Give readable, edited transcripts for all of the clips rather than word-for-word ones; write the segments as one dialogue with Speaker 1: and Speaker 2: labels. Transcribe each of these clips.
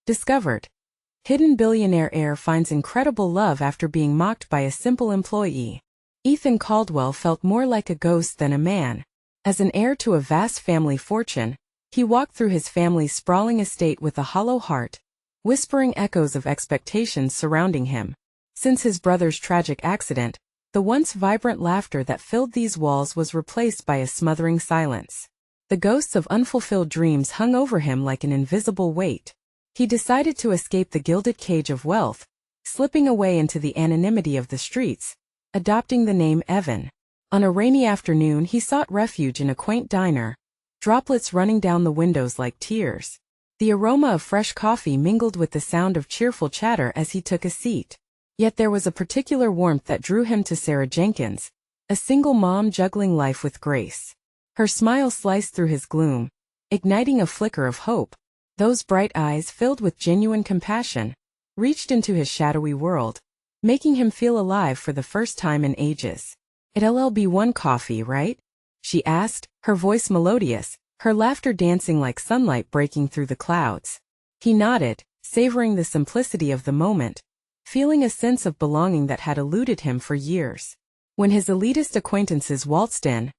Speaker 1: Discovered. Hidden billionaire heir finds incredible love after being mocked by a simple employee. Ethan Caldwell felt more like a ghost than a man. As an heir to a vast family fortune, he walked through his family's sprawling estate with a hollow heart, whispering echoes of expectations surrounding him. Since his brother's tragic accident, the once vibrant laughter that filled these walls was replaced by a smothering silence. The ghosts of unfulfilled dreams hung over him like an invisible weight. He decided to escape the gilded cage of wealth, slipping away into the anonymity of the streets, adopting the name Evan. On a rainy afternoon he sought refuge in a quaint diner, droplets running down the windows like tears. The aroma of fresh coffee mingled with the sound of cheerful chatter as he took a seat. Yet there was a particular warmth that drew him to Sarah Jenkins, a single mom juggling life with grace. Her smile sliced through his gloom, igniting a flicker of hope. Those bright eyes, filled with genuine compassion, reached into his shadowy world, making him feel alive for the first time in ages. "It'll be one coffee, right?" she asked, her voice melodious, her laughter dancing like sunlight breaking through the clouds. He nodded, savoring the simplicity of the moment, feeling a sense of belonging that had eluded him for years. When his elitist acquaintances waltzed in,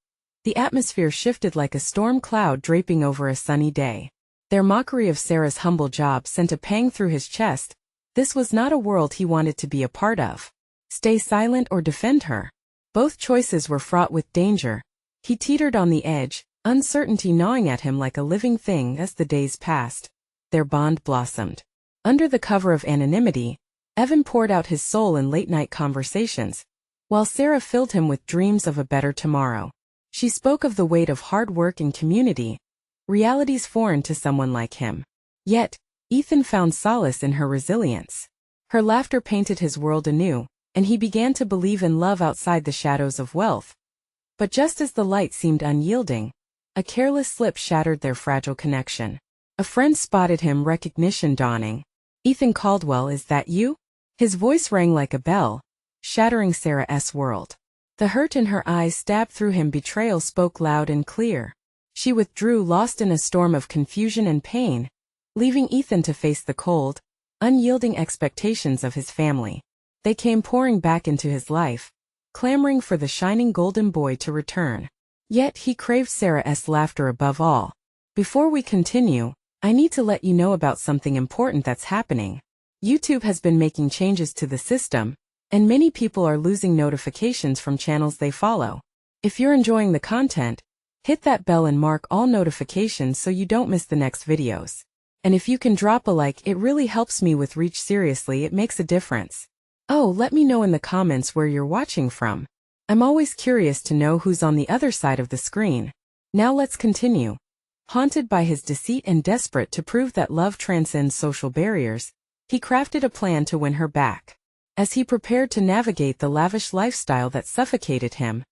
Speaker 1: the atmosphere shifted like a storm cloud draping over a sunny day. Their mockery of Sarah's humble job sent a pang through his chest. This was not a world he wanted to be a part of. Stay silent or defend her. Both choices were fraught with danger. He teetered on the edge, uncertainty gnawing at him like a living thing as the days passed. Their bond blossomed. Under the cover of anonymity, Evan poured out his soul in late-night conversations, while Sarah filled him with dreams of a better tomorrow. She spoke of the weight of hard work and community, realities foreign to someone like him. Yet, Ethan found solace in her resilience. Her laughter painted his world anew, and he began to believe in love outside the shadows of wealth. But just as the light seemed unyielding, a careless slip shattered their fragile connection. A friend spotted him, recognition dawning. "Ethan Caldwell, is that you?" His voice rang like a bell, shattering Sarah's world. The hurt in her eyes stabbed through him. Betrayal spoke loud and clear. She withdrew, lost in a storm of confusion and pain, leaving Ethan to face the cold, unyielding expectations of his family. They came pouring back into his life, clamoring for the shining golden boy to return. Yet he craved Sarah's laughter above all. "Before we continue, I need to let you know about something important that's happening. YouTube has been making changes to the system, and many people are losing notifications from channels they follow. If you're enjoying the content, hit that bell and mark all notifications so you don't miss the next videos. And if you can drop a like, it really helps me with reach. Seriously, it makes a difference. Oh, let me know in the comments where you're watching from. I'm always curious to know who's on the other side of the screen. Now let's continue." Haunted by his deceit and desperate to prove that love transcends social barriers, he crafted a plan to win her back. As he prepared to navigate the lavish lifestyle that suffocated him,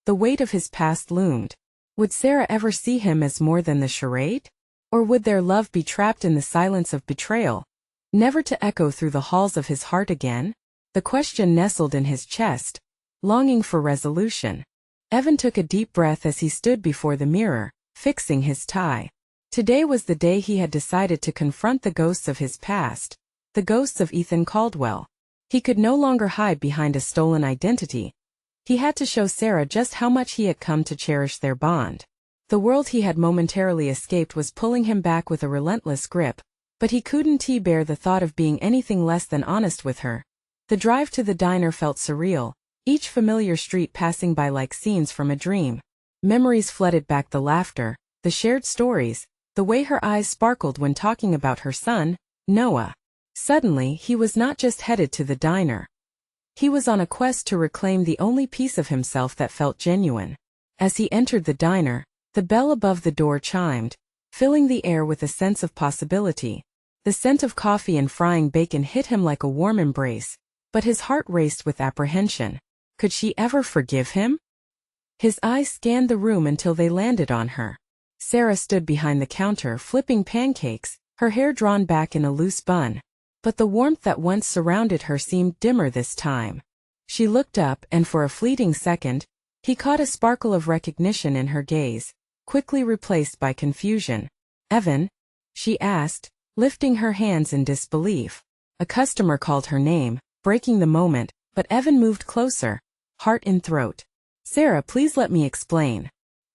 Speaker 1: the weight of his past loomed. Would Sarah ever see him as more than the charade? Or would their love be trapped in the silence of betrayal, never to echo through the halls of his heart again? The question nestled in his chest, longing for resolution. Evan took a deep breath as he stood before the mirror, fixing his tie. Today was the day he had decided to confront the ghosts of his past, the ghosts of Ethan Caldwell. He could no longer hide behind a stolen identity. He had to show Sarah just how much he had come to cherish their bond. The world he had momentarily escaped was pulling him back with a relentless grip, but he couldn't bear the thought of being anything less than honest with her. The drive to the diner felt surreal, each familiar street passing by like scenes from a dream. Memories flooded back: the laughter, the shared stories, the way her eyes sparkled when talking about her son, Noah. Suddenly, he was not just headed to the diner. He was on a quest to reclaim the only piece of himself that felt genuine. As he entered the diner, the bell above the door chimed, filling the air with a sense of possibility. The scent of coffee and frying bacon hit him like a warm embrace, but his heart raced with apprehension. Could she ever forgive him? His eyes scanned the room until they landed on her. Sarah stood behind the counter flipping pancakes, her hair drawn back in a loose bun. But the warmth that once surrounded her seemed dimmer this time. She looked up, and for a fleeting second, he caught a sparkle of recognition in her gaze, quickly replaced by confusion. "Evan?" she asked, lifting her hands in disbelief. A customer called her name, breaking the moment, but Evan moved closer, heart in throat. "Sarah, please let me explain."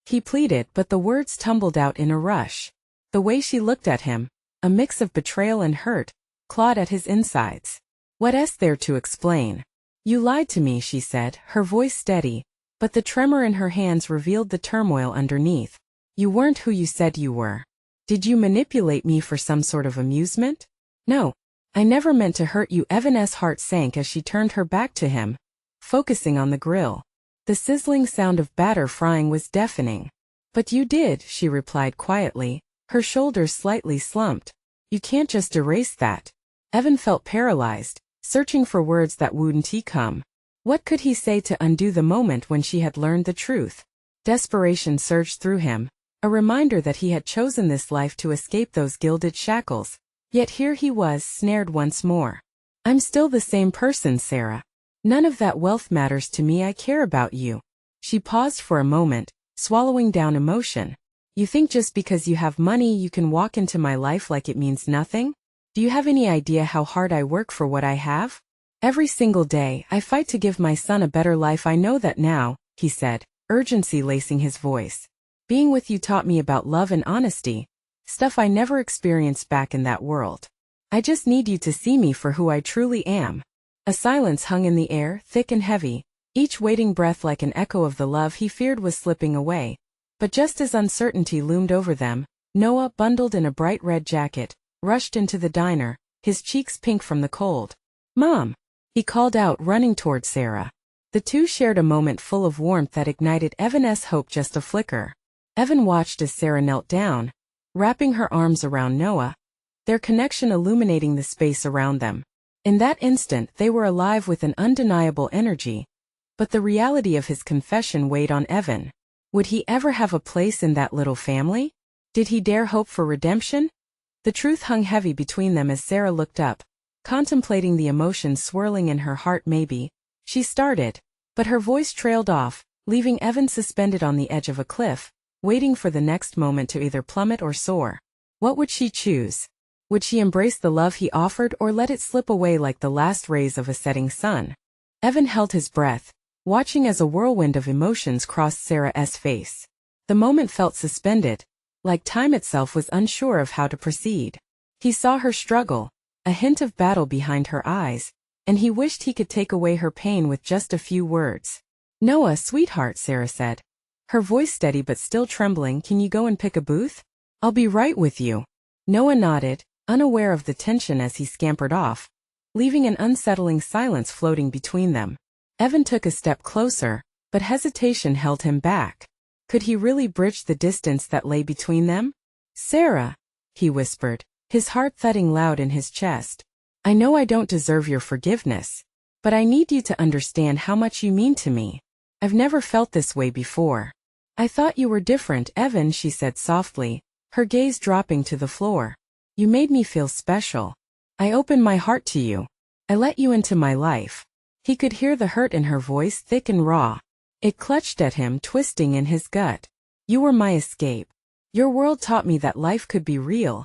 Speaker 1: He pleaded, but the words tumbled out in a rush. The way she looked at him, a mix of betrayal and hurt, clawed at his insides. "What's there to explain? You lied to me," she said, her voice steady, but the tremor in her hands revealed the turmoil underneath. "You weren't who you said you were. Did you manipulate me for some sort of amusement?" "No. I never meant to hurt you." Evan's heart sank as she turned her back to him, focusing on the grill. The sizzling sound of batter frying was deafening. "But you did," she replied quietly, her shoulders slightly slumped. "You can't just erase that." Evan felt paralyzed, searching for words that wouldn't come. What could he say to undo the moment when she had learned the truth? Desperation surged through him, a reminder that he had chosen this life to escape those gilded shackles. Yet here he was, snared once more. "I'm still the same person, Sarah. None of that wealth matters to me. I care about you." She paused for a moment, swallowing down emotion. "You think just because you have money you can walk into my life like it means nothing? Do you have any idea how hard I work for what I have? Every single day, I fight to give my son a better life. I know that now," he said, urgency lacing his voice. "Being with you taught me about love and honesty, stuff I never experienced back in that world. I just need you to see me for who I truly am." A silence hung in the air, thick and heavy, each waiting breath like an echo of the love he feared was slipping away. But just as uncertainty loomed over them, Noah, bundled in a bright red jacket, rushed into the diner, his cheeks pink from the cold. "Mom!" he called out, running toward Sarah. The two shared a moment full of warmth that ignited Evan's hope just a flicker. Evan watched as Sarah knelt down, wrapping her arms around Noah, their connection illuminating the space around them. In that instant they were alive with an undeniable energy. But the reality of his confession weighed on Evan. Would he ever have a place in that little family? Did he dare hope for redemption? The truth hung heavy between them as Sarah looked up, contemplating the emotions swirling in her heart. "Maybe," she started, but her voice trailed off, leaving Evan suspended on the edge of a cliff, waiting for the next moment to either plummet or soar. What would she choose? Would she embrace the love he offered or let it slip away like the last rays of a setting sun? Evan held his breath, watching as a whirlwind of emotions crossed Sarah's face. The moment felt suspended, like time itself was unsure of how to proceed. He saw her struggle, a hint of battle behind her eyes, and he wished he could take away her pain with just a few words. "Noah, sweetheart," Sarah said, her voice steady but still trembling, "can you go and pick a booth? I'll be right with you." Noah nodded, unaware of the tension as he scampered off, leaving an unsettling silence floating between them. Evan took a step closer, but hesitation held him back. Could he really bridge the distance that lay between them? "Sarah," he whispered, his heart thudding loud in his chest. "I know I don't deserve your forgiveness, but I need you to understand how much you mean to me. I've never felt this way before." "I thought you were different, Evan," she said softly, her gaze dropping to the floor. "You made me feel special. I opened my heart to you. I let you into my life." He could hear the hurt in her voice, thick and raw. It clutched at him, twisting in his gut. "You were my escape. Your world taught me that life could be real,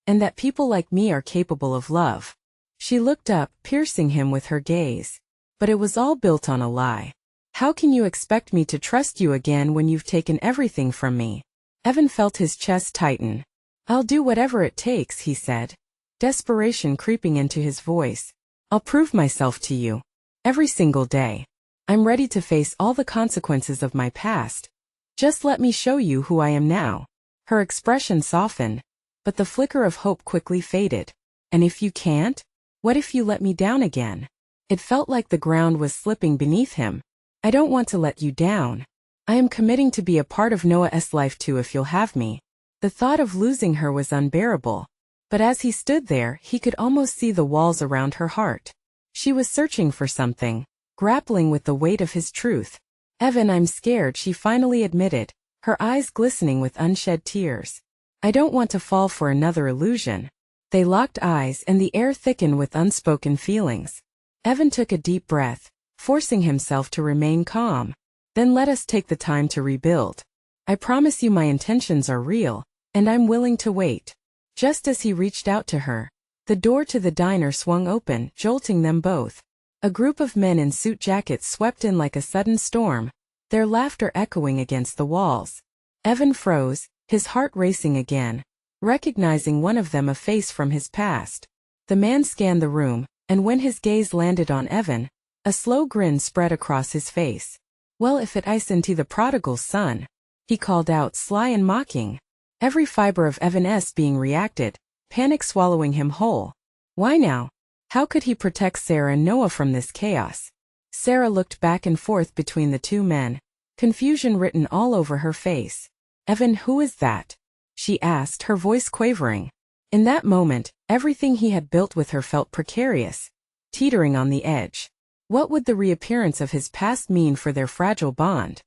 Speaker 1: and that people like me are capable of love." She looked up, piercing him with her gaze. "But it was all built on a lie. How can you expect me to trust you again when you've taken everything from me?" Evan felt his chest tighten. "I'll do whatever it takes," he said, desperation creeping into his voice. "I'll prove myself to you. Every single day. I'm ready to face all the consequences of my past. Just let me show you who I am now." Her expression softened, but the flicker of hope quickly faded. "And if you can't? What if you let me down again?" It felt like the ground was slipping beneath him. "I don't want to let you down. I am committing to be a part of Noah's life too if you'll have me." The thought of losing her was unbearable, but as he stood there, he could almost see the walls around her heart. She was searching for something, grappling with the weight of his truth. "Evan, I'm scared," she finally admitted, her eyes glistening with unshed tears. "I don't want to fall for another illusion." They locked eyes and the air thickened with unspoken feelings. Evan took a deep breath, forcing himself to remain calm. "Then let us take the time to rebuild. I promise you my intentions are real, and I'm willing to wait." Just as he reached out to her, the door to the diner swung open, jolting them both. A group of men in suit jackets swept in like a sudden storm, their laughter echoing against the walls. Evan froze, his heart racing again, recognizing one of them a face from his past. The man scanned the room, and when his gaze landed on Evan, a slow grin spread across his face. "Well, if it isn't the prodigal's son," he called out, sly and mocking. Every fiber of Evan's being reacted, panic swallowing him whole. Why now? How could he protect Sarah and Noah from this chaos? Sarah looked back and forth between the two men, confusion written all over her face. "Evan, who is that?" she asked, her voice quavering. In that moment, everything he had built with her felt precarious, teetering on the edge. What would the reappearance of his past mean for their fragile bond?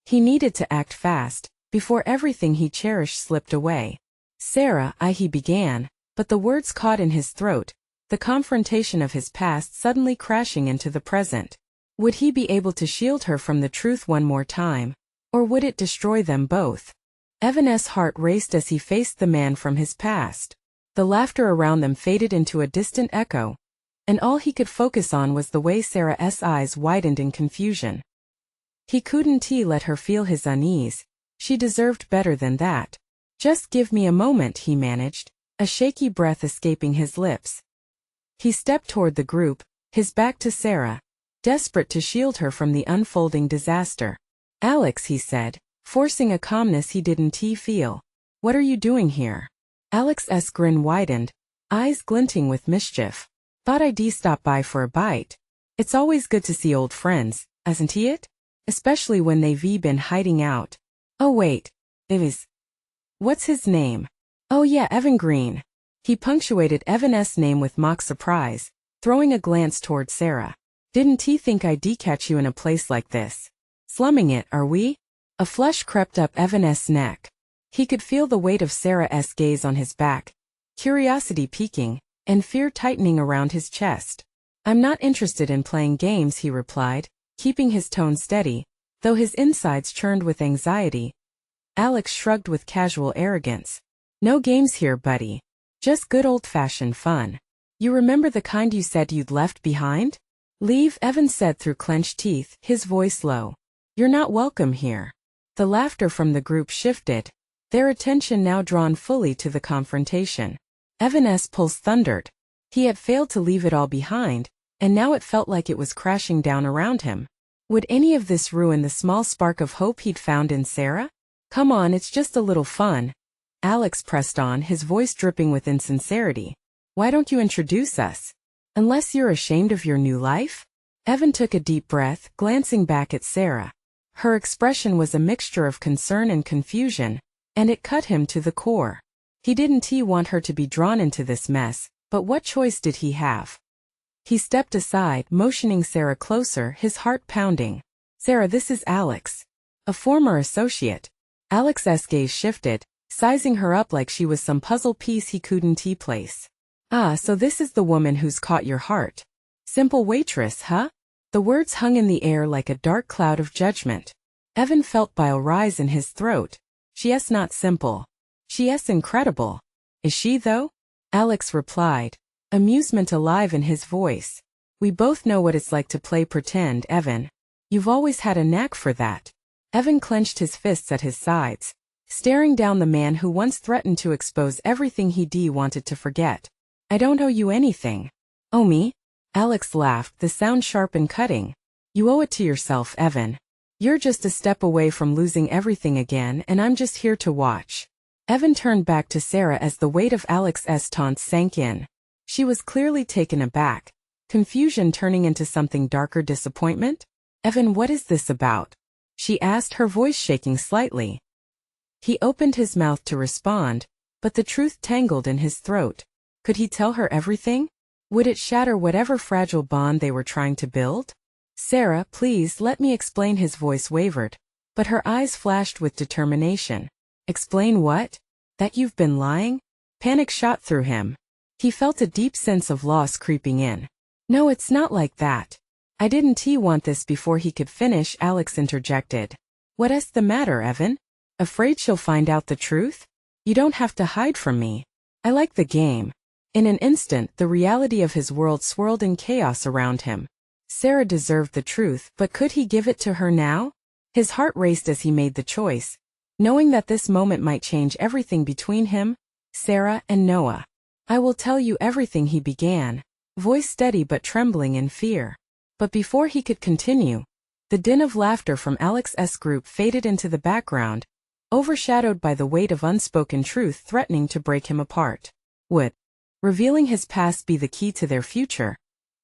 Speaker 1: He needed to act fast, before everything he cherished slipped away. "Sarah," he began, but the words caught in his throat, the confrontation of his past suddenly crashing into the present. Would he be able to shield her from the truth one more time, or would it destroy them both? Evan's heart raced as he faced the man from his past. The laughter around them faded into a distant echo, and all he could focus on was the way Sarah's eyes widened in confusion. He couldn't let her feel his unease. She deserved better than that. "Just give me a moment," he managed, a shaky breath escaping his lips. He stepped toward the group, his back to Sarah, desperate to shield her from the unfolding disaster. "Alex," he said, forcing a calmness he didn't feel. "What are you doing here?" Alex's grin widened, eyes glinting with mischief. "Thought I'd stop by for a bite. It's always good to see old friends, isn't it? Especially when they've been hiding out." "Oh wait, what's his name?" "Oh yeah, Evan Green." He punctuated Evan's name with mock surprise, throwing a glance toward Sarah. "Didn't he think I'd catch you in a place like this? Slumming it, are we?" A flush crept up Evan's neck. He could feel the weight of Sarah's gaze on his back, curiosity peaking, and fear tightening around his chest. "I'm not interested in playing games," he replied, keeping his tone steady, though his insides churned with anxiety. Alex shrugged with casual arrogance. "No games here, buddy. Just good old-fashioned fun. You remember the kind you said you'd left behind?" "Leave," Evan said through clenched teeth, his voice low. "You're not welcome here." The laughter from the group shifted, their attention now drawn fully to the confrontation. Evan's pulse thundered. He had failed to leave it all behind, and now it felt like it was crashing down around him. Would any of this ruin the small spark of hope he'd found in Sarah? "Come on, it's just a little fun." Alex pressed on, his voice dripping with insincerity. "Why don't you introduce us? Unless you're ashamed of your new life?" Evan took a deep breath, glancing back at Sarah. Her expression was a mixture of concern and confusion, and it cut him to the core. He didn't want her to be drawn into this mess, but what choice did he have? He stepped aside, motioning Sarah closer, his heart pounding. "Sarah, this is Alex. A former associate." Alex's gaze shifted, sizing her up like she was some puzzle piece he couldn't place. "Ah, so this is the woman who's caught your heart. Simple waitress, huh?" The words hung in the air like a dark cloud of judgment. Evan felt bile rise in his throat. "She's not simple. She's incredible." "Is she, though?" Alex replied, amusement alive in his voice. "We both know what it's like to play pretend, Evan. You've always had a knack for that." Evan clenched his fists at his sides, staring down the man who once threatened to expose everything he wanted to forget. "I don't owe you anything." "Oh, me?" Alex laughed, the sound sharp and cutting. "You owe it to yourself, Evan. You're just a step away from losing everything again, and I'm just here to watch." Evan turned back to Sarah as the weight of Alex's taunts sank in. She was clearly taken aback, confusion turning into something darker, disappointment. "Evan, what is this about?" she asked, her voice shaking slightly. He opened his mouth to respond, but the truth tangled in his throat. Could he tell her everything? Would it shatter whatever fragile bond they were trying to build? "Sarah, please let me explain." His voice wavered, but her eyes flashed with determination. "Explain what? That you've been lying?" Panic shot through him. He felt a deep sense of loss creeping in. "No, it's not like that. I didn't want this." Before he could finish, Alex interjected. "What's the matter, Evan? Afraid she'll find out the truth? You don't have to hide from me." I like the game. In an instant, the reality of his world swirled in chaos around him. Sarah deserved the truth, but could he give it to her now? His heart raced as he made the choice, knowing that this moment might change everything between him, Sarah, and Noah. I will tell you everything, he began, voice steady but trembling in fear. But before he could continue, the din of laughter from Alex's group faded into the background, overshadowed by the weight of unspoken truth threatening to break him apart. Would revealing his past be the key to their future?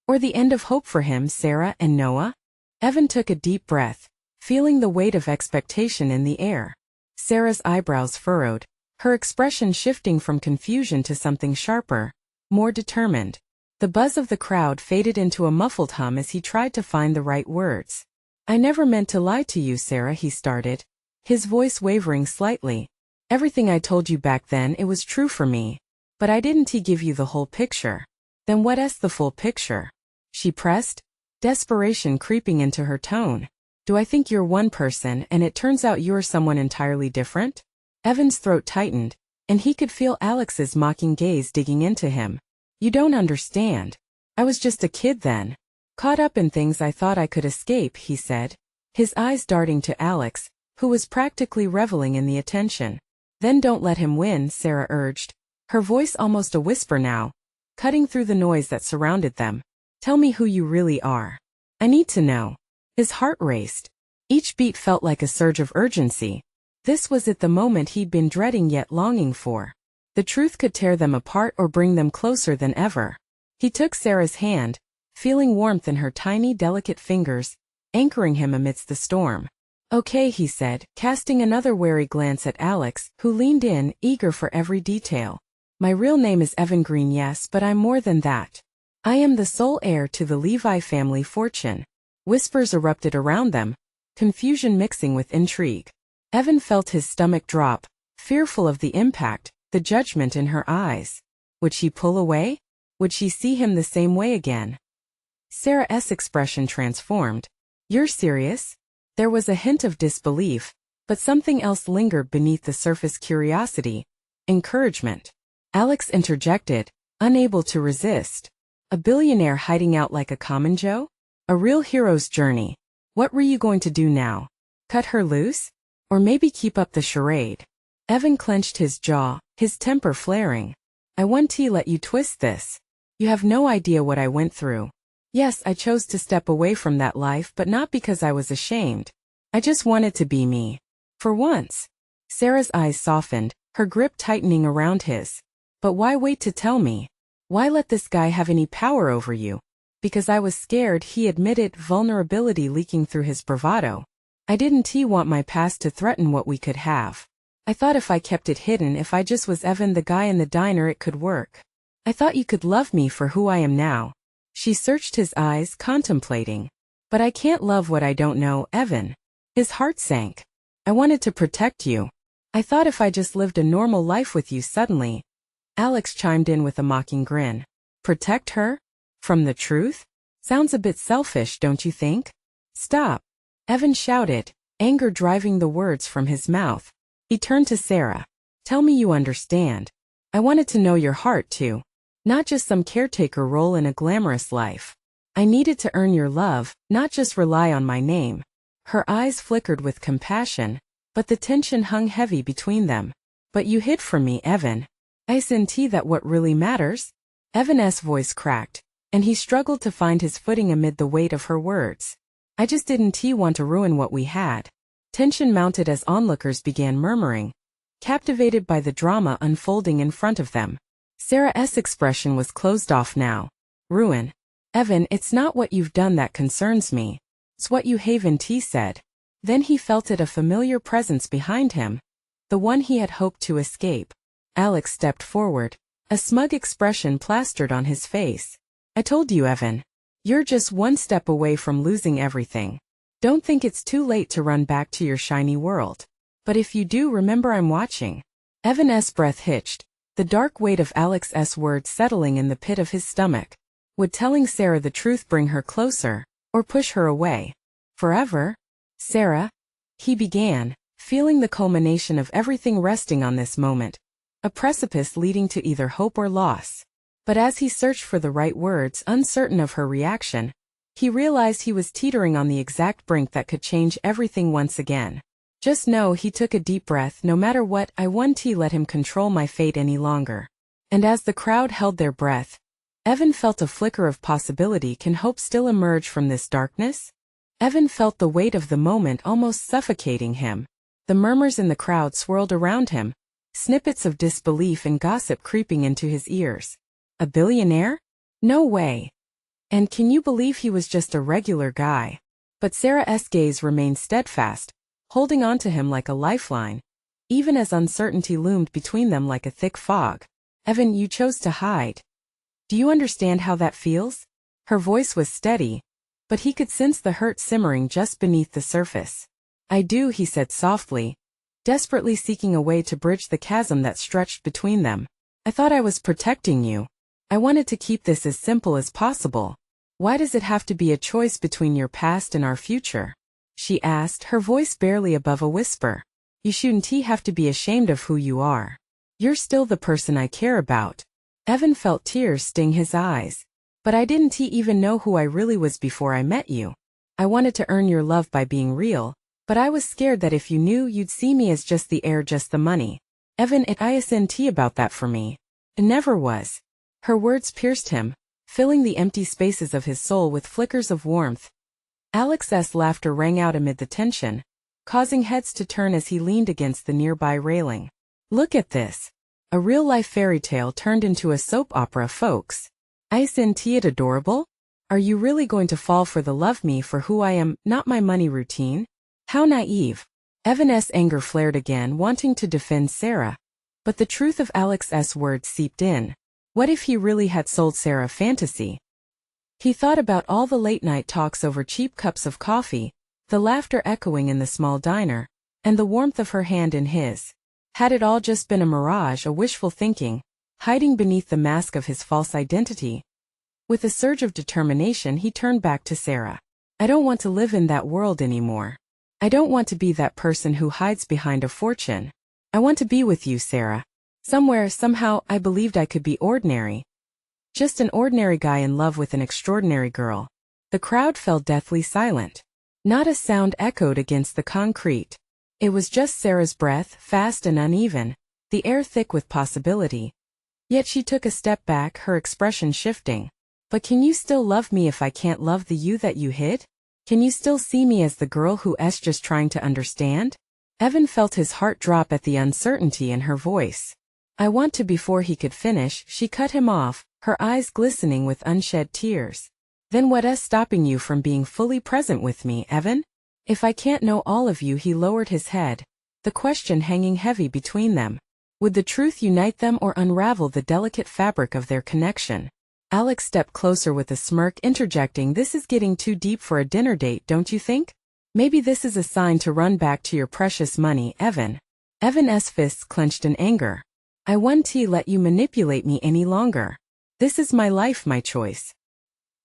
Speaker 1: Or the end of hope for him, Sarah, and Noah? Evan took a deep breath, feeling the weight of expectation in the air. Sarah's eyebrows furrowed, her expression shifting from confusion to something sharper, more determined. The buzz of the crowd faded into a muffled hum as he tried to find the right words. I never meant to lie to you, Sarah, he started, his voice wavering slightly. Everything I told you back then, it was true for me. But I didn't give you the whole picture. Then what's the full picture? She pressed, desperation creeping into her tone. Do I think you're one person and it turns out you're someone entirely different? Evan's throat tightened, and he could feel Alex's mocking gaze digging into him. You don't understand. I was just a kid then. Caught up in things I thought I could escape, he said, his eyes darting to Alex, who was practically reveling in the attention. Then don't let him win, Sarah urged, her voice almost a whisper now, cutting through the noise that surrounded them. Tell me who you really are. I need to know. His heart raced. Each beat felt like a surge of urgency. This was it, the moment he'd been dreading yet longing for. The truth could tear them apart or bring them closer than ever. He took Sarah's hand, feeling warmth in her tiny, delicate fingers, anchoring him amidst the storm. Okay, he said, casting another wary glance at Alex, who leaned in, eager for every detail. My real name is Evan Green, yes, but I'm more than that. I am the sole heir to the Levi family fortune. Whispers erupted around them, confusion mixing with intrigue. Evan felt his stomach drop, fearful of the impact, the judgment in her eyes. Would she pull away? Would she see him the same way again? Sarah's expression transformed. You're serious? There was a hint of disbelief, but something else lingered beneath the surface: curiosity, encouragement. Alex interjected, unable to resist. A billionaire hiding out like a common Joe? A real hero's journey. What were you going to do now? Cut her loose? Or maybe keep up the charade? Evan clenched his jaw, his temper flaring. I won't let you twist this. You have no idea what I went through. Yes, I chose to step away from that life, but not because I was ashamed. I just wanted to be me. For once. Sarah's eyes softened, her grip tightening around his. But why wait to tell me? Why let this guy have any power over you? Because I was scared, he admitted, vulnerability leaking through his bravado. I didn't want my past to threaten what we could have. I thought if I kept it hidden, if I just was Evan the guy in the diner, it could work. I thought you could love me for who I am now. She searched his eyes, contemplating. But I can't love what I don't know, Evan. His heart sank. I wanted to protect you. I thought if I just lived a normal life with you. Suddenly, Alex chimed in with a mocking grin. Protect her? From the truth? Sounds a bit selfish, don't you think? Stop. Evan shouted, anger driving the words from his mouth. He turned to Sarah. Tell me you understand. I wanted to know your heart too. Not just some caretaker role in a glamorous life. I needed to earn your love, not just rely on my name. Her eyes flickered with compassion, but the tension hung heavy between them. But you hid from me, Evan. Isn't that what really matters? Evan's voice cracked, and he struggled to find his footing amid the weight of her words. I just didn't want to ruin what we had. Tension mounted as onlookers began murmuring, captivated by the drama unfolding in front of them. Sarah's expression was closed off now. Ruin. Evan, it's not what you've done that concerns me. It's what you haven't, he said. Then he felt a familiar presence behind him, the one he had hoped to escape. Alex stepped forward, a smug expression plastered on his face. I told you, Evan. You're just one step away from losing everything. Don't think it's too late to run back to your shiny world. But if you do, remember I'm watching. Evan's breath hitched, the dark weight of Alex's words settling in the pit of his stomach. Would telling Sarah the truth bring her closer, or push her away? Forever? Sarah? He began, feeling the culmination of everything resting on this moment. a precipice leading to either hope or loss. But as he searched for the right words, uncertain of her reaction, he realized he was teetering on the exact brink that could change everything once again. Just know, he took a deep breath, no matter what, I won't let him control my fate any longer. And as the crowd held their breath, Evan felt a flicker of possibility. Can hope still emerge from this darkness? Evan felt the weight of the moment almost suffocating him. The murmurs in the crowd swirled around him, snippets of disbelief and gossip creeping into his ears. A billionaire? No way. And can you believe he was just a regular guy? But Sarah's gaze remained steadfast, holding on to him like a lifeline, even as uncertainty loomed between them like a thick fog. Evan, you chose to hide. Do you understand how that feels? Her voice was steady, but he could sense the hurt simmering just beneath the surface. I do, he said softly, desperately seeking a way to bridge the chasm that stretched between them. I thought I was protecting you. I wanted to keep this as simple as possible. Why does it have to be a choice between your past and our future? She asked, her voice barely above a whisper. You shouldn't have to be ashamed of who you are. You're still the person I care about. Evan felt tears sting his eyes. But I didn't even know who I really was before I met you. I wanted to earn your love by being real, but I was scared that if you knew, you'd see me as just the heir, just the money. Evan, it isn't about that for me. It never was. Her words pierced him, filling the empty spaces of his soul with flickers of warmth. Alex's laughter rang out amid the tension, causing heads to turn as he leaned against the nearby railing. Look at this. A real-life fairy tale turned into a soap opera, folks. Isn't it adorable? Are you really going to fall for the love me for who I am, not my money routine? How naive. Evan's anger flared again, wanting to defend Sarah. But the truth of Alex's words seeped in. What if he really had sold Sarah a fantasy? He thought about all the late-night talks over cheap cups of coffee, the laughter echoing in the small diner, and the warmth of her hand in his. Had it all just been a mirage, a wishful thinking, hiding beneath the mask of his false identity? With a surge of determination, he turned back to Sarah. I don't want to live in that world anymore. I don't want to be that person who hides behind a fortune. I want to be with you, Sarah. Somewhere, somehow, I believed I could be ordinary. Just an ordinary guy in love with an extraordinary girl. The crowd fell deathly silent. Not a sound echoed against the concrete. It was just Sarah's breath, fast and uneven, the air thick with possibility. Yet she took a step back, her expression shifting. But can you still love me if I can't love the you that you hid? Can you still see me as the girl who's just trying to understand? Evan felt his heart drop at the uncertainty in her voice. I want to. Before he could finish, she cut him off, her eyes glistening with unshed tears. Then what's stopping you from being fully present with me, Evan? If I can't know all of you, he lowered his head, the question hanging heavy between them. Would the truth unite them or unravel the delicate fabric of their connection? Alex stepped closer with a smirk, interjecting, this is getting too deep for a dinner date, don't you think? Maybe this is a sign to run back to your precious money, Evan. Evan's fists clenched in anger. I won't let you manipulate me any longer. This is my life, my choice.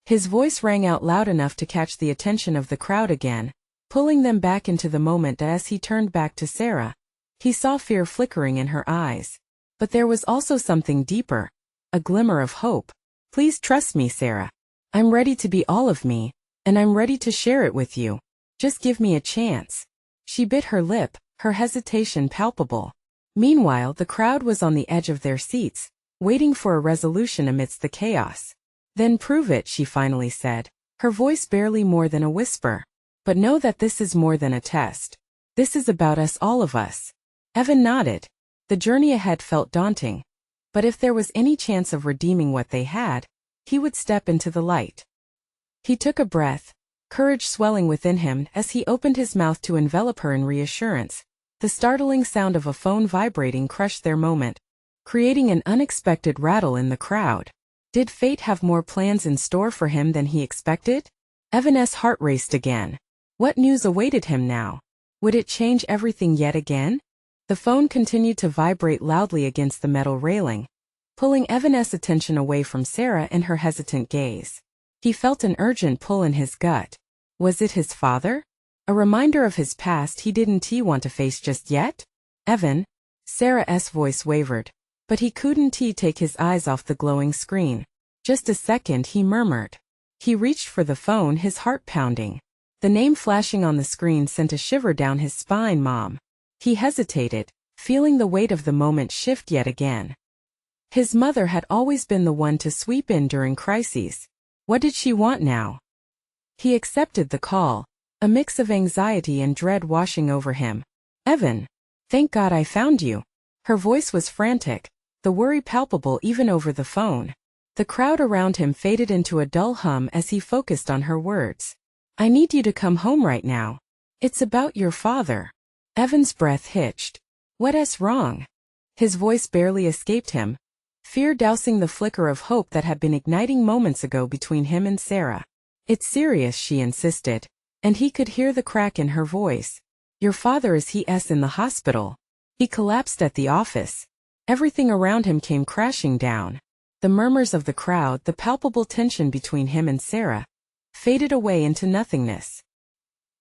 Speaker 1: His voice rang out loud enough to catch the attention of the crowd again, pulling them back into the moment. As he turned back to Sarah, he saw fear flickering in her eyes. But there was also something deeper, a glimmer of hope. Please trust me, Sarah. I'm ready to be all of me, and I'm ready to share it with you. Just give me a chance. She bit her lip, her hesitation palpable. Meanwhile, the crowd was on the edge of their seats, waiting for a resolution amidst the chaos. Then prove it, she finally said, her voice barely more than a whisper. But know that this is more than a test. This is about us, all of us. Evan nodded. The journey ahead felt daunting. But if there was any chance of redeeming what they had, he would step into the light. He took a breath, courage swelling within him as he opened his mouth to envelop her in reassurance. The startling sound of a phone vibrating crushed their moment, creating an unexpected rattle in the crowd. Did fate have more plans in store for him than he expected? Evan's heart raced again. What news awaited him now? Would it change everything yet again? The phone continued to vibrate loudly against the metal railing, pulling Evan's attention away from Sarah and her hesitant gaze. He felt an urgent pull in his gut. Was it his father? A reminder of his past he didn't want to face just yet? Evan? Sarah's voice wavered. But he couldn't take his eyes off the glowing screen. Just a second, he murmured. He reached for the phone, his heart pounding. The name flashing on the screen sent a shiver down his spine. Mom. He hesitated, feeling the weight of the moment shift yet again. His mother had always been the one to sweep in during crises. What did she want now? He accepted the call, a mix of anxiety and dread washing over him. Evan. Thank God I found you. Her voice was frantic, the worry palpable even over the phone. The crowd around him faded into a dull hum as he focused on her words. I need you to come home right now. It's about your father. Evan's breath hitched. What's wrong? His voice barely escaped him, fear dousing the flicker of hope that had been igniting moments ago between him and Sarah. It's serious, she insisted, and he could hear the crack in her voice. Your father is in the hospital. He collapsed at the office. Everything around him came crashing down. The murmurs of the crowd, the palpable tension between him and Sarah, faded away into nothingness.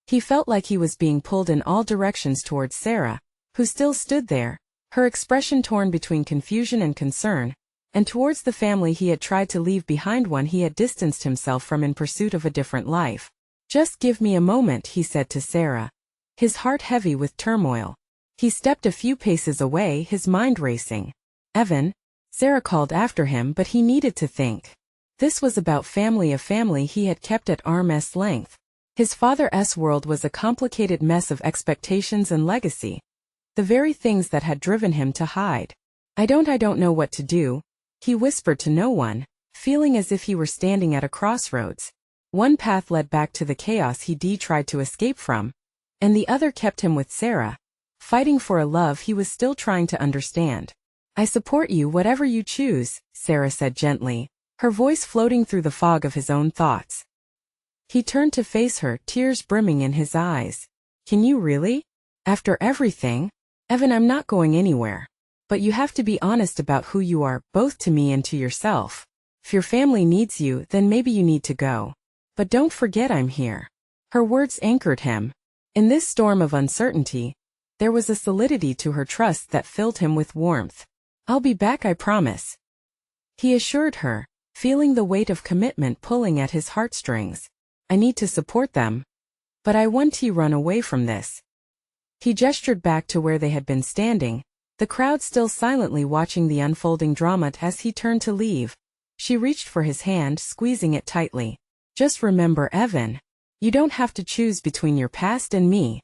Speaker 1: He felt like he was being pulled in all directions towards Sarah, who still stood there, her expression torn between confusion and concern, and towards the family he had tried to leave behind, one he had distanced himself from in pursuit of a different life. Just give me a moment, he said to Sarah, his heart heavy with turmoil. He stepped a few paces away, his mind racing. Evan, Sarah called after him, but he needed to think. This was about family, a family he had kept at arm's length. His father's world was a complicated mess of expectations and legacy. The very things that had driven him to hide. I don't know what to do, he whispered to no one, feeling as if he were standing at a crossroads. One path led back to the chaos he'd tried to escape from, and the other kept him with Sarah, fighting for a love he was still trying to understand. I support you, whatever you choose, Sarah said gently, her voice floating through the fog of his own thoughts. He turned to face her, tears brimming in his eyes. Can you really? After everything? Evan, I'm not going anywhere. But you have to be honest about who you are, both to me and to yourself. If your family needs you, then maybe you need to go. But don't forget I'm here. Her words anchored him. In this storm of uncertainty, there was a solidity to her trust that filled him with warmth. I'll be back, I promise. He assured her, feeling the weight of commitment pulling at his heartstrings. I need to support them. But I want to run away from this. He gestured back to where they had been standing, the crowd still silently watching the unfolding drama. As he turned to leave, she reached for his hand, squeezing it tightly. Just remember, Evan, you don't have to choose between your past and me.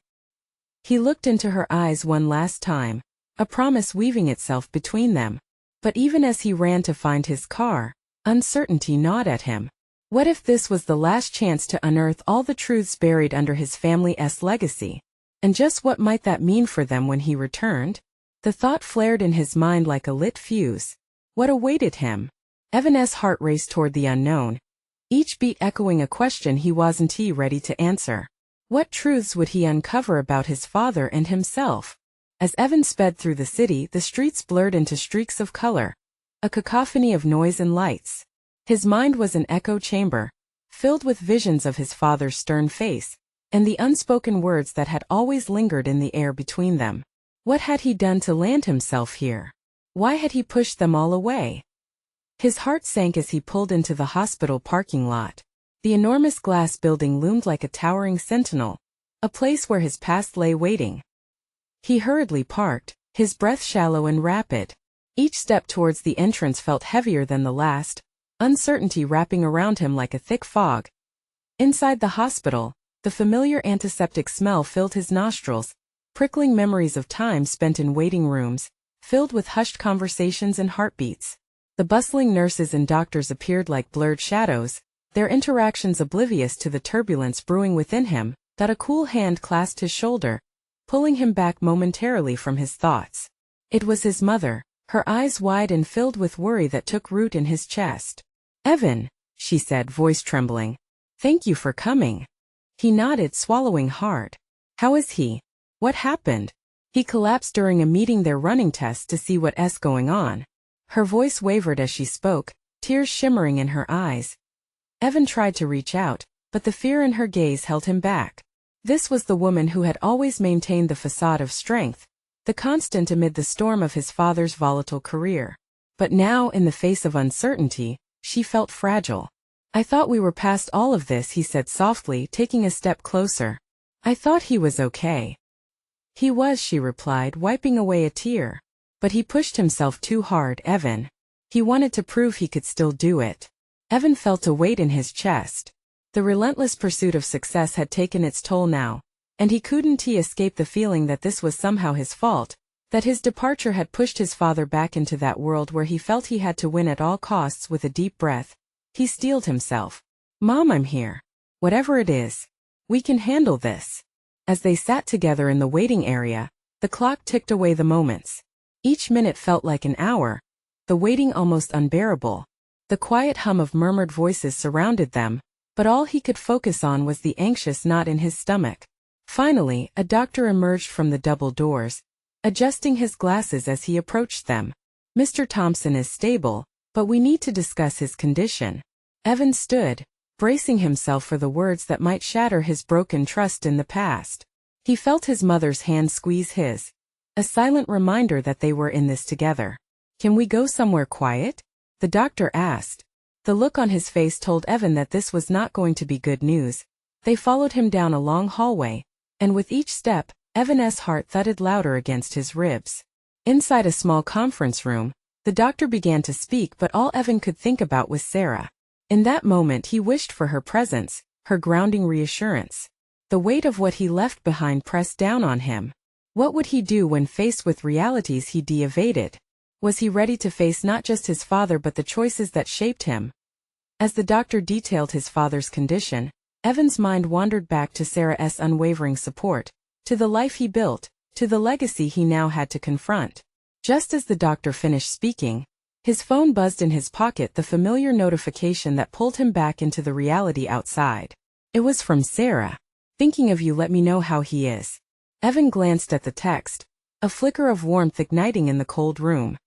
Speaker 1: He looked into her eyes one last time, a promise weaving itself between them. But even as he ran to find his car, uncertainty gnawed at him. What if this was the last chance to unearth all the truths buried under his family's legacy? And just what might that mean for them when he returned? The thought flared in his mind like a lit fuse. What awaited him? Evan's heart raced toward the unknown, each beat echoing a question he wasn't ready to answer. What truths would he uncover about his father and himself? As Evan sped through the city, the streets blurred into streaks of color, a cacophony of noise and lights. His mind was an echo chamber, filled with visions of his father's stern face, and the unspoken words that had always lingered in the air between them. What had he done to land himself here? Why had he pushed them all away? His heart sank as he pulled into the hospital parking lot. The enormous glass building loomed like a towering sentinel, a place where his past lay waiting. He hurriedly parked, his breath shallow and rapid. Each step towards the entrance felt heavier than the last, uncertainty wrapping around him like a thick fog. Inside the hospital, the familiar antiseptic smell filled his nostrils, prickling memories of time spent in waiting rooms, filled with hushed conversations and heartbeats. The bustling nurses and doctors appeared like blurred shadows, their interactions oblivious to the turbulence brewing within him. That a cool hand clasped his shoulder, pulling him back momentarily from his thoughts. It was his mother, her eyes wide and filled with worry that took root in his chest. Evan, she said, voice trembling. Thank you for coming. He nodded, swallowing hard. How is he? What happened? He collapsed during a meeting they're running tests to see what's going on. Her voice wavered as she spoke, tears shimmering in her eyes. Evan tried to reach out, but the fear in her gaze held him back. This was the woman who had always maintained the facade of strength, the constant amid the storm of his father's volatile career. But now, in the face of uncertainty, she felt fragile. "I thought we were past all of this," he said softly, taking a step closer. "I thought he was okay." "He was," she replied, wiping away a tear. "But he pushed himself too hard, Evan. He wanted to prove he could still do it." Evan felt a weight in his chest. The relentless pursuit of success had taken its toll now, and he couldn't escape the feeling that this was somehow his fault, that his departure had pushed his father back into that world where he felt he had to win at all costs. With a deep breath, he steeled himself. "Mom, I'm here. Whatever it is, we can handle this." As they sat together in the waiting area, the clock ticked away the moments. Each minute felt like an hour, the waiting almost unbearable. The quiet hum of murmured voices surrounded them, but all he could focus on was the anxious knot in his stomach. Finally, a doctor emerged from the double doors, adjusting his glasses as he approached them. "Mr. Thompson is stable, but we need to discuss his condition." Evan stood, bracing himself for the words that might shatter his broken trust in the past. He felt his mother's hand squeeze his, a silent reminder that they were in this together. "Can we go somewhere quiet?" the doctor asked. The look on his face told Evan that this was not going to be good news. They followed him down a long hallway, and with each step, Evan's heart thudded louder against his ribs. Inside a small conference room, the doctor began to speak, but all Evan could think about was Sarah. In that moment he wished for her presence, her grounding reassurance. The weight of what he left behind pressed down on him. What would he do when faced with realities he'd evaded? Was he ready to face not just his father but the choices that shaped him? As the doctor detailed his father's condition, Evan's mind wandered back to Sarah's unwavering support, to the life he built, to the legacy he now had to confront. Just as the doctor finished speaking, his phone buzzed in his pocket, the familiar notification that pulled him back into the reality outside. It was from Sarah. "Thinking of you, let me know how he is." Evan glanced at the text, a flicker of warmth igniting in the cold room.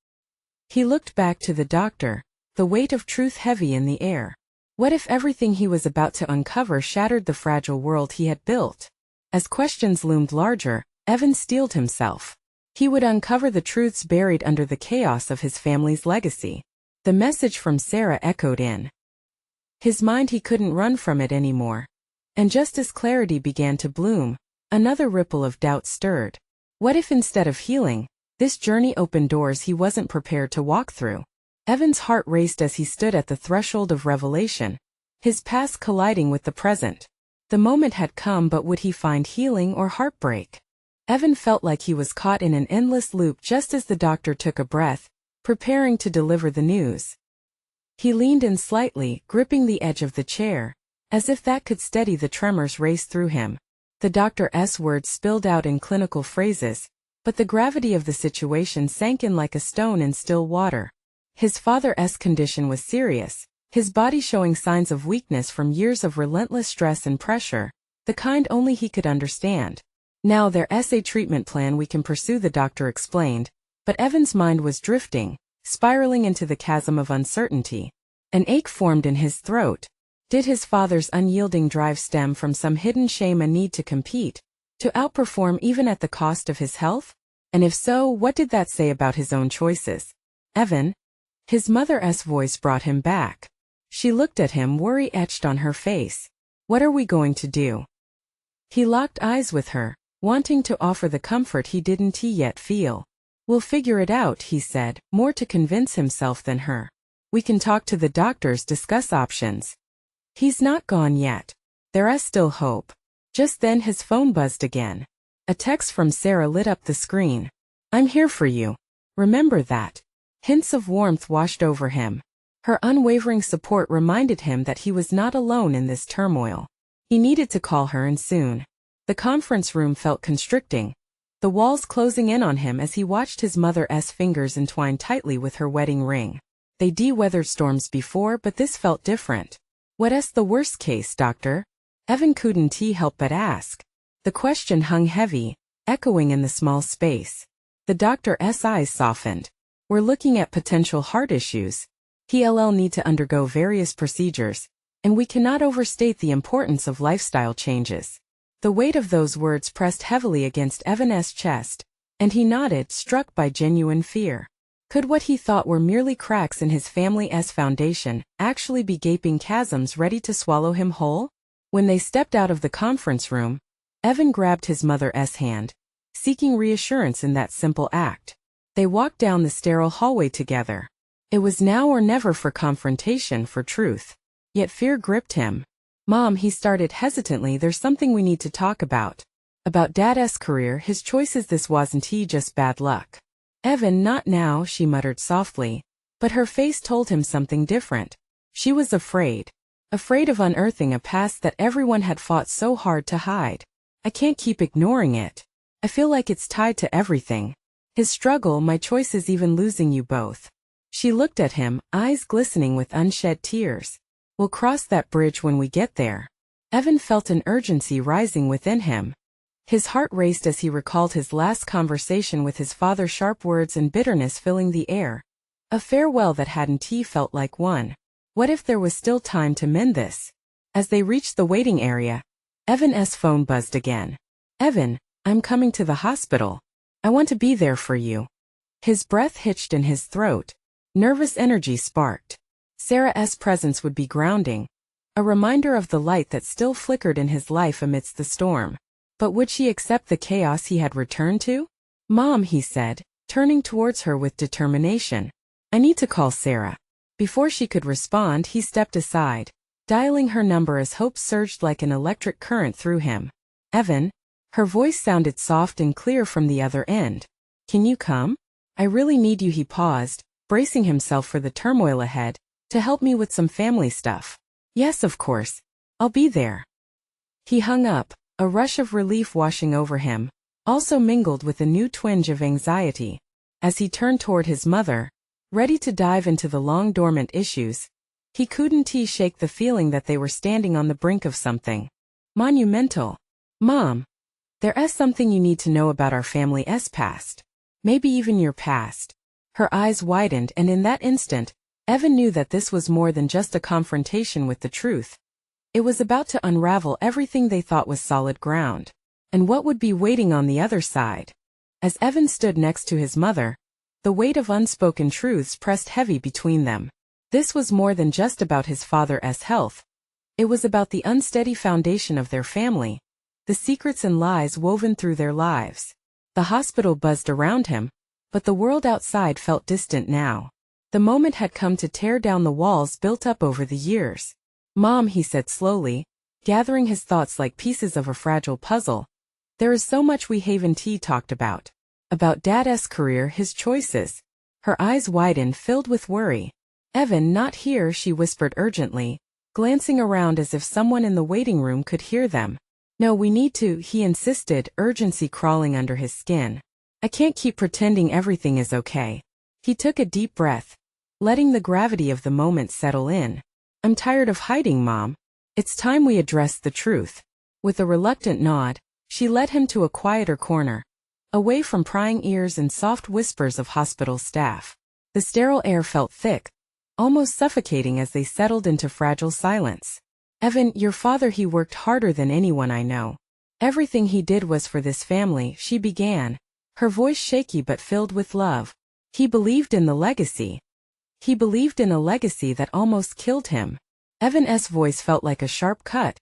Speaker 1: He looked back to the doctor, the weight of truth heavy in the air. What if everything he was about to uncover shattered the fragile world he had built? As questions loomed larger, Evan steeled himself. He would uncover the truths buried under the chaos of his family's legacy. The message from Sarah echoed in his mind. He couldn't run from it anymore. And just as clarity began to bloom, another ripple of doubt stirred. What if instead of healing, this journey opened doors he wasn't prepared to walk through? Evan's heart raced as he stood at the threshold of revelation, his past colliding with the present. The moment had come, but would he find healing or heartbreak? Evan felt like he was caught in an endless loop just as the doctor took a breath, preparing to deliver the news. He leaned in slightly, gripping the edge of the chair, as if that could steady the tremors race through him. The doctor's words spilled out in clinical phrases, but the gravity of the situation sank in like a stone in still water. His father's condition was serious, his body showing signs of weakness from years of relentless stress and pressure, the kind only he could understand. "Now there's a treatment plan we can pursue," the doctor explained, but Evan's mind was drifting, spiraling into the chasm of uncertainty. An ache formed in his throat. Did his father's unyielding drive stem from some hidden shame, a need to compete, to outperform even at the cost of his health? And if so, what did that say about his own choices? "Evan?" His mother's voice brought him back. She looked at him, worry etched on her face. "What are we going to do?" He locked eyes with her, wanting to offer the comfort he didn't yet feel. "We'll figure it out," he said, more to convince himself than her. "We can talk to the doctors, discuss options. He's not gone yet. There's still hope." Just then his phone buzzed again. A text from Sarah lit up the screen. "I'm here for you. Remember that." Hints of warmth washed over him. Her unwavering support reminded him that he was not alone in this turmoil. He needed to call her, and soon. The conference room felt constricting, the walls closing in on him as he watched his mother's fingers entwine tightly with her wedding ring. They'd weathered storms before, but this felt different. "What's the worst case, doctor?" Evan couldn't help but ask. The question hung heavy, echoing in the small space. The doctor's eyes softened. "We're looking at potential heart issues. He'll need to undergo various procedures, and we cannot overstate the importance of lifestyle changes." The weight of those words pressed heavily against Evan's chest, And he nodded, struck by genuine fear. Could what he thought were merely cracks in his family's foundation actually be gaping chasms ready to swallow him whole? When they stepped out of the conference room, Evan grabbed his mother's hand, seeking reassurance in that simple act. They walked down the sterile hallway together. It was now or never for confrontation, for truth. Yet fear gripped him. "Mom," he started hesitantly, "there's something we need to talk about. About Dad's career, his choices. This wasn't just bad luck." "Evan, not now," she muttered softly, but her face told him something different. She was afraid. Afraid of unearthing a past that everyone had fought so hard to hide. "I can't keep ignoring it. I feel like it's tied to everything. His struggle, my choices, even losing you both." She looked at him, eyes glistening with unshed tears. "We'll cross that bridge when we get there." Evan felt an urgency rising within him. His heart raced as he recalled his last conversation with his father, sharp words and bitterness filling the air. A farewell that hadn't felt like one. What if there was still time to mend this? As they reached the waiting area, Evan's phone buzzed again. "Evan, I'm coming to the hospital. I want to be there for you." His breath hitched in his throat. Nervous energy sparked. Sarah's presence would be grounding, a reminder of the light that still flickered in his life amidst the storm. But would she accept the chaos he had returned to? "Mom," he said, turning towards her with determination. "I need to call Sarah." Before she could respond, he stepped aside, dialing her number as hope surged like an electric current through him. "Evan," her voice sounded soft and clear from the other end. "Can you come? I really need you." He paused, bracing himself for the turmoil ahead. "To help me with some family stuff." "Yes, of course. I'll be there." He hung up, a rush of relief washing over him, also mingled with a new twinge of anxiety. As he turned toward his mother, ready to dive into the long-dormant issues, he couldn't shake the feeling that they were standing on the brink of something monumental. "Mom, there's something you need to know about our family's past. Maybe even your past." Her eyes widened, and in that instant, Evan knew that this was more than just a confrontation with the truth. It was about to unravel everything they thought was solid ground. And what would be waiting on the other side? As Evan stood next to his mother, the weight of unspoken truths pressed heavy between them. This was more than just about his father's health. It was about the unsteady foundation of their family, the secrets and lies woven through their lives. The hospital buzzed around him, but the world outside felt distant now. The moment had come to tear down the walls built up over the years. "Mom," he said slowly, gathering his thoughts like pieces of a fragile puzzle, "there is so much we haven't talked about. About Dad's career, his choices." Her eyes widened, filled with worry. "Evan, not here," she whispered urgently, glancing around as if someone in the waiting room could hear them. "No, we need to," he insisted, urgency crawling under his skin. "I can't keep pretending everything is okay." He took a deep breath, letting the gravity of the moment settle in. "I'm tired of hiding, Mom. It's time we address the truth." With a reluctant nod, she led him to a quieter corner, away from prying ears and soft whispers of hospital staff. The sterile air felt thick, almost suffocating as they settled into fragile silence. "Evan, your father, he worked harder than anyone I know. Everything he did was for this family," she began, her voice shaky but filled with love. "He believed in the legacy. He believed in a legacy that almost killed him." Evan's voice felt like a sharp cut,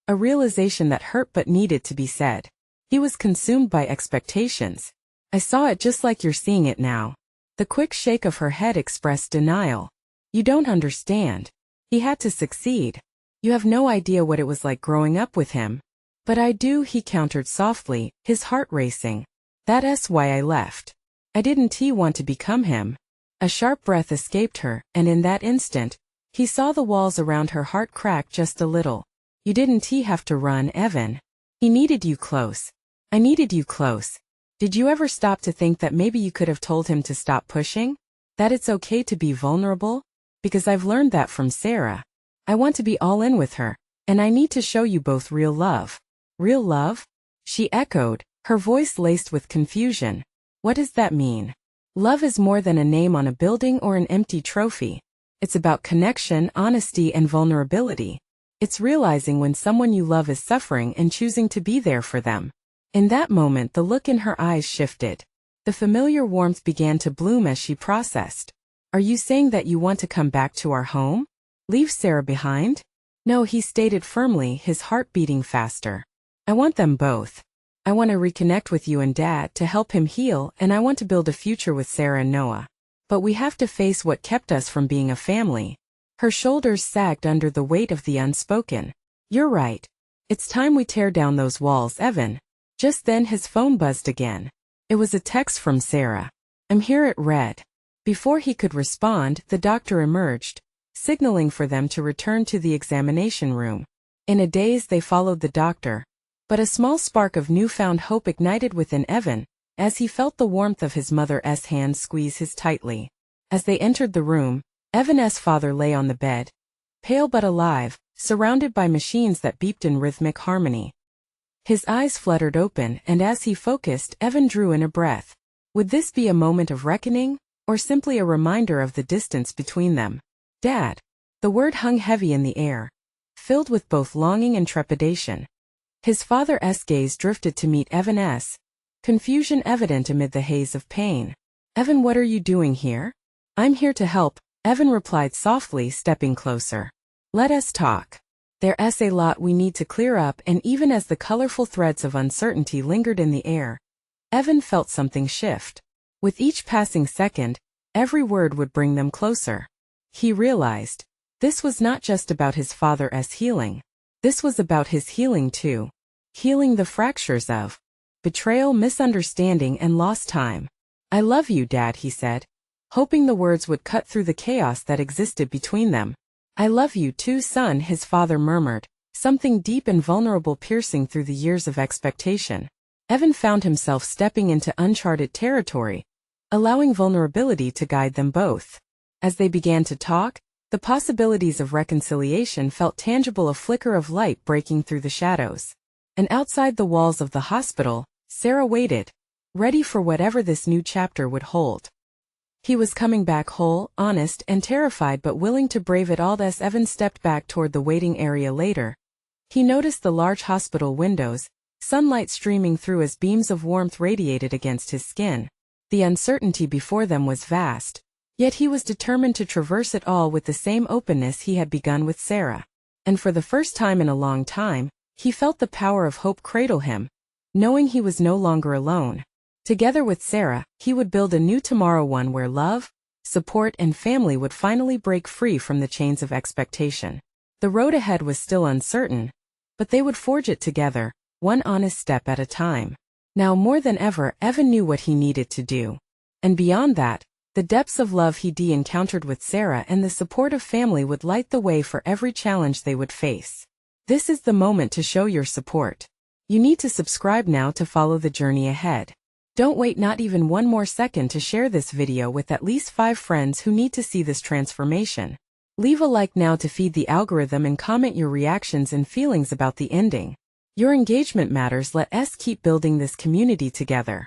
Speaker 1: a realization that hurt but needed to be said. He was consumed by expectations. "I saw it just like you're seeing it now." The quick shake of her head expressed denial. "You don't understand. He had to succeed. You have no idea what it was like growing up with him." "But I do," he countered softly, his heart racing. "That's why I left. I didn't want to become him." A sharp breath escaped her, and in that instant, he saw the walls around her heart crack just a little. "You didn't have to run, Evan. He needed you close. I needed you close. Did you ever stop to think that maybe you could have told him to stop pushing? That it's okay to be vulnerable? Because I've learned that from Sarah. I want to be all in with her, and I need to show you both real love." "Real love?" she echoed, her voice laced with confusion. "What does that mean?" "Love is more than a name on a building or an empty trophy. It's about connection, honesty, and vulnerability. It's realizing when someone you love is suffering and choosing to be there for them." In that moment, the look in her eyes shifted. The familiar warmth began to bloom as she processed. Are you saying that you want to come back to our home? Leave Sarah behind? No, he stated firmly, his heart beating faster. I want them both. I want to reconnect with you and Dad to help him heal, and I want to build a future with Sarah and Noah. But we have to face what kept us from being a family. Her shoulders sagged under the weight of the unspoken. You're right. It's time we tear down those walls, Evan. Just then his phone buzzed again. It was a text from Sarah. I'm here, it read. Before he could respond, the doctor emerged, signaling for them to return to the examination room. In a daze they followed the doctor. But a small spark of newfound hope ignited within Evan, as he felt the warmth of his mother's hand squeeze his tightly. As they entered the room, Evan's father lay on the bed, pale but alive, surrounded by machines that beeped in rhythmic harmony. His eyes fluttered open, and as he focused, Evan drew in a breath. Would this be a moment of reckoning, or simply a reminder of the distance between them? Dad. The word hung heavy in the air, filled with both longing and trepidation. His father's gaze drifted to meet Evan's, confusion evident amid the haze of pain. Evan, what are you doing here? I'm here to help, Evan replied softly, stepping closer. Let us talk. There's a lot we need to clear up, and even as the colorful threads of uncertainty lingered in the air, Evan felt something shift. With each passing second, every word would bring them closer. He realized, this was not just about his father's healing. This was about his healing too. Healing the fractures of betrayal, misunderstanding, and lost time. I love you, Dad, he said, hoping the words would cut through the chaos that existed between them. I love you too, son, his father murmured, something deep and vulnerable piercing through the years of expectation. Evan found himself stepping into uncharted territory, allowing vulnerability to guide them both. As they began to talk, the possibilities of reconciliation felt tangible, a flicker of light breaking through the shadows. And outside the walls of the hospital, Sarah waited, ready for whatever this new chapter would hold. He was coming back whole, honest, and terrified, but willing to brave it all. As Evan stepped back toward the waiting area later, he noticed the large hospital windows, sunlight streaming through as beams of warmth radiated against his skin. The uncertainty before them was vast, yet he was determined to traverse it all with the same openness he had begun with Sarah. And for the first time in a long time, he felt the power of hope cradle him, knowing he was no longer alone. Together with Sarah, he would build a new tomorrow, one where love, support, and family would finally break free from the chains of expectation. The road ahead was still uncertain, but they would forge it together, one honest step at a time. Now more than ever, Evan knew what he needed to do. And beyond that, the depths of love he'd encountered with Sarah and the support of family would light the way for every challenge they would face. This is the moment to show your support. You need to subscribe now to follow the journey ahead. Don't wait not even one more second to share this video with at least 5 friends who need to see this transformation. Leave a like now to feed the algorithm and comment your reactions and feelings about the ending. Your engagement matters. Let us keep building this community together.